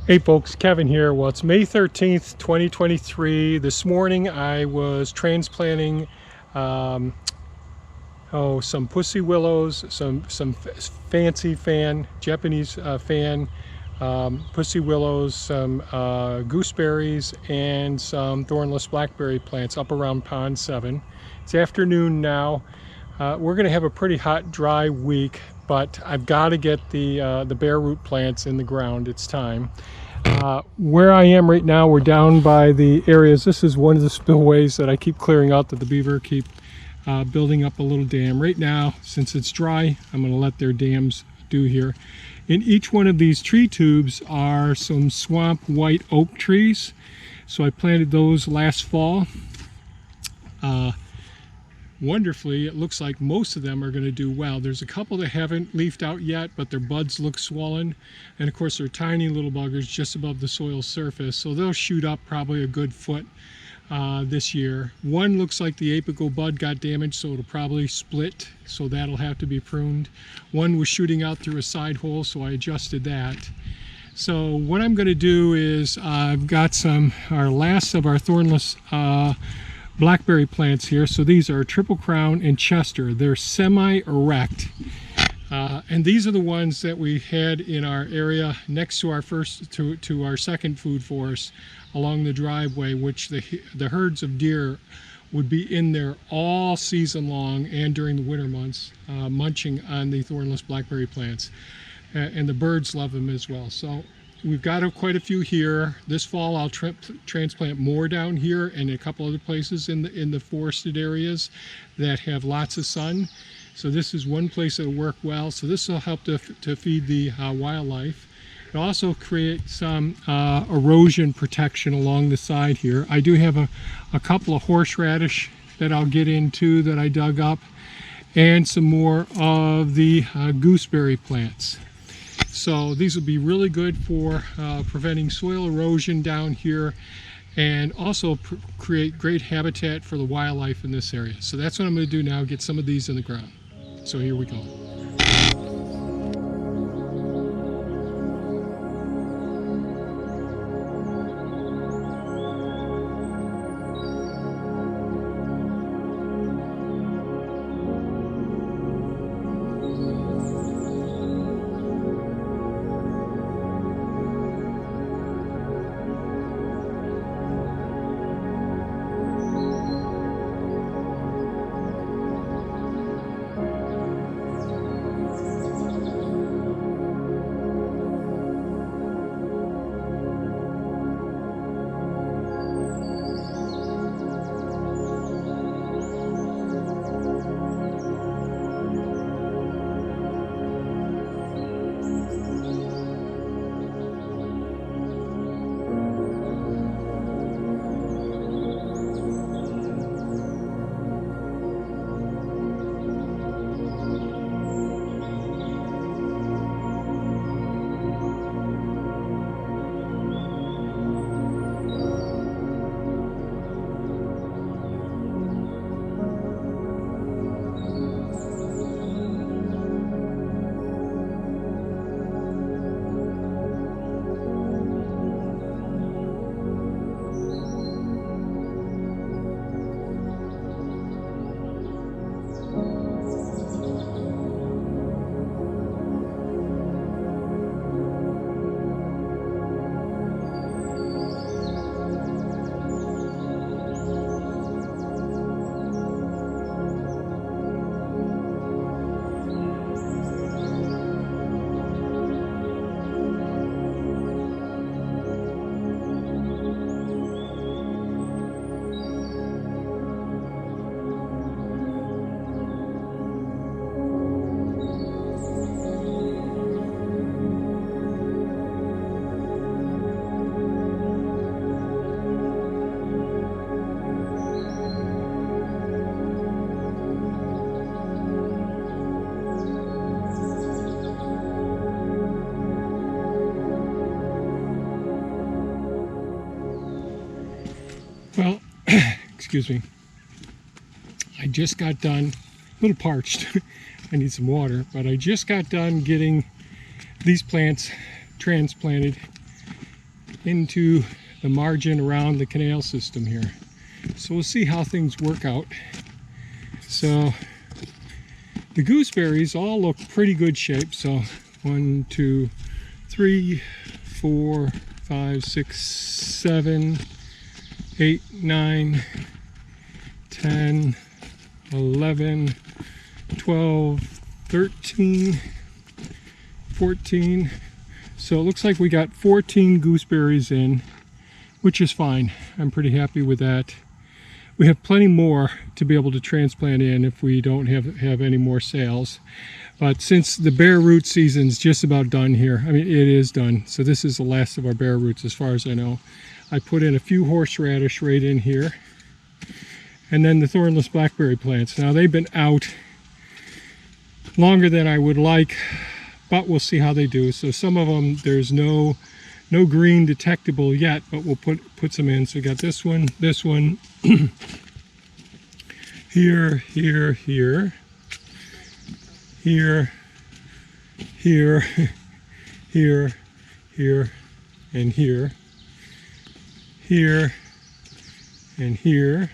Hey folks, Kevin here. Well, it's May 13th, 2023. This morning I was transplanting some pussy willows, some fancy Japanese fan pussy willows, some gooseberries, and some thornless blackberry plants up around pond 7. It's afternoon now. We're going to have a pretty hot, dry week, but I've got to get the bare root plants in the ground. It's time. Where I am right now, we're down by the areas. This is one of the spillways that I keep clearing out that the beaver keep building up a little dam. Right now, since it's dry, I'm going to let their dams do here. In each one of these tree tubes are some swamp white oak trees. So I planted those last fall. Wonderfully, it looks like most of them are going to do well. There's a couple that haven't leafed out yet, but their buds look swollen. And of course, they're tiny little buggers just above the soil surface. So they'll shoot up probably a good foot this year. One looks like the apical bud got damaged, so it'll probably split. So that'll have to be pruned. One was shooting out through a side hole, so I adjusted that. So what I'm going to do is I've got our last of our thornless blackberry plants here. So these are Triple Crown and Chester. They're semi-erect. And these are the ones that we had in our area next to our our second food forest along the driveway, which the herds of deer would be in there all season long and during the winter months, munching on the thornless blackberry plants. And the birds love them as well. So we've got quite a few here. This fall I'll transplant more down here and a couple other places in the forested areas that have lots of sun. So this is one place that'll work well. So this will help to feed the wildlife. It'll also create some erosion protection along the side here. I do have a couple of horseradish that I'll get into that I dug up, and some more of the gooseberry plants. So these will be really good for preventing soil erosion down here, and also create great habitat for the wildlife in this area. So that's what I'm going to do now, get some of these in the ground. So here we go. Well, excuse me. I just got done, a little parched. I need some water, but I just got done getting these plants transplanted into the margin around the canal system here. So we'll see how things work out. So the gooseberries all look pretty good shape. So 1, 2, 3, 4, 5, 6, 7, 8, 9, 10, 11, 12, 13, 14. So it looks like we got 14 gooseberries in, which is fine. I'm pretty happy with that. We have plenty more to be able to transplant in if we don't have any more sales. But since the bare root season's just about done here, I mean, it is done. So this is the last of our bare roots as far as I know. I put in a few horseradish right in here. And then the thornless blackberry plants. Now they've been out longer than I would like, but we'll see how they do. So some of them, there's no green detectable yet, but we'll put some in. So we got this one, here, here, here, here, here, here, here, and here, here, and here,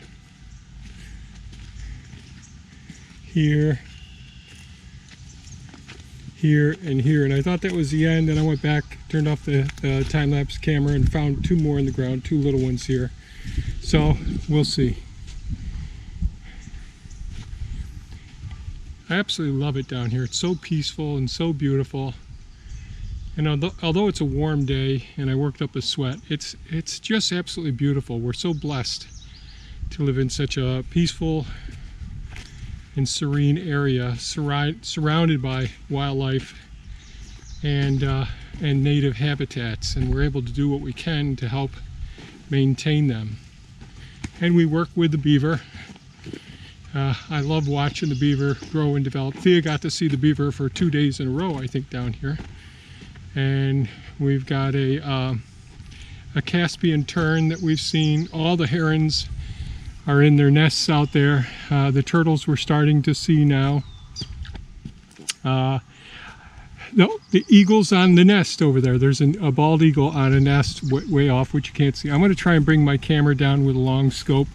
here, here, and here. And I thought that was the end, and I went back, turned off the time-lapse camera, and found 2 more in the ground, 2 little ones here. So we'll see. I absolutely love it down here. It's so peaceful and so beautiful. And although it's a warm day and I worked up a sweat, it's just absolutely beautiful. We're so blessed to live in such a peaceful and serene area, surrounded by wildlife and native habitats, and we're able to do what we can to help maintain them. And we work with the beaver. I love watching the beaver grow and develop. Thea got to see the beaver for 2 days in a row, I think, down here. And we've got a Caspian tern that we've seen. All the herons are in their nests out there. The turtles we're starting to see now. No, the eagle's on the nest over there. There's a bald eagle on a nest way off, which you can't see. I'm going to try and bring my camera down with a long scope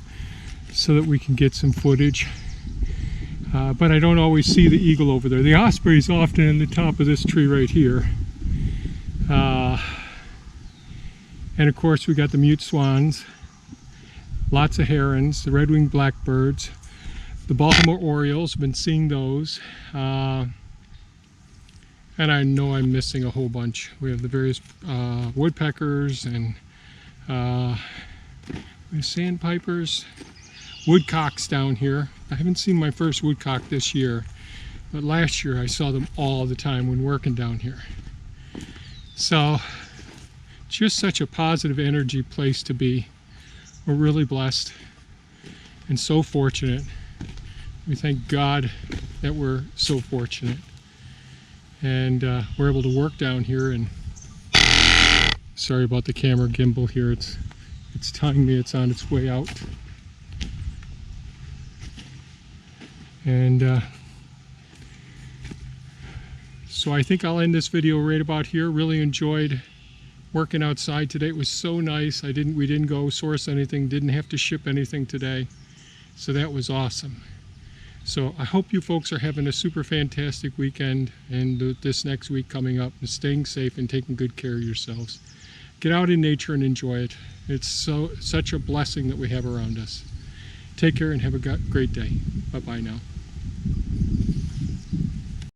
so that we can get some footage. But I don't always see the eagle over there. The osprey's often in the top of this tree right here. And of course we got the mute swans, lots of herons, the red-winged blackbirds, the Baltimore orioles. Been seeing those. And I know I'm missing a whole bunch. We have the various woodpeckers and sandpipers, woodcocks down here. I haven't seen my first woodcock this year, but last year I saw them all the time when working down here. So, just such a positive energy place to be. We're really blessed and so fortunate. We thank God that we're so fortunate. And we're able to work down here. And sorry about the camera gimbal here. It's telling me it's on its way out. And so I think I'll end this video right about here. Really enjoyed working outside today. It was so nice. We didn't go source anything, didn't have to ship anything today. So that was awesome. So I hope you folks are having a super fantastic weekend and this next week coming up, and staying safe and taking good care of yourselves. Get out in nature and enjoy it. It's such a blessing that we have around us. Take care and have a great day. Bye-bye now.